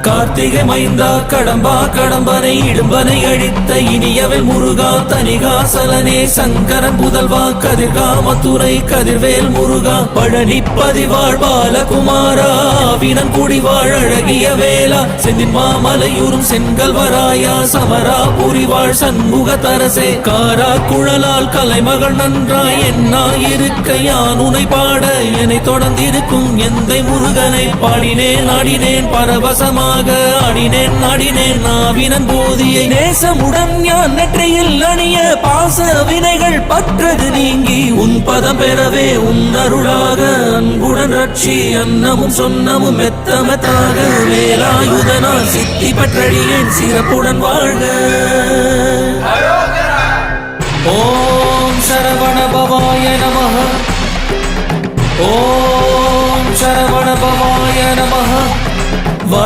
கார்த்திகை மைந்தா கடம்பா கடம்பனை இடும்பனை அழித்த இனியவன் முருகா தனிகாசலனே சங்கரன் புதல்வா கதிர்கா மதுரை கதிர்வேல் முருகா பழனி பதிவாழ் பாலகுமாரா வினன் குடிவாழ் அழகிய வேளா செந்தின் மாமலையூரும் செங்கல்வராயா சமரா புரிவாழ் சண்முக தரசே காரா குழலால் கலைமகள் நன்றாய் என்னா இருக்க யான் உனை பாட என்னை தொடர்ந்திருக்கும் எந்தை முருகனை பாடினேன் ஆடினேன் பரவசமாக ஆடினேன் நாடினேன் நாவினன் போதியை நேசமுடன் ஞான் நெற்றியில் அணிய பாச வினைகள் பற்றது நீங்கி உன் பதம் பெறவே உன் அருளாக அன்புடன் ரட்சி அன்னமும் சொன்னமும் மெத்தமத்தாக வேலாயுதனால் சித்தி பற்றழியேன் சிறப்புடன் வாழ்க. ஓம் சரவண பவாய நமஹ. ஓம்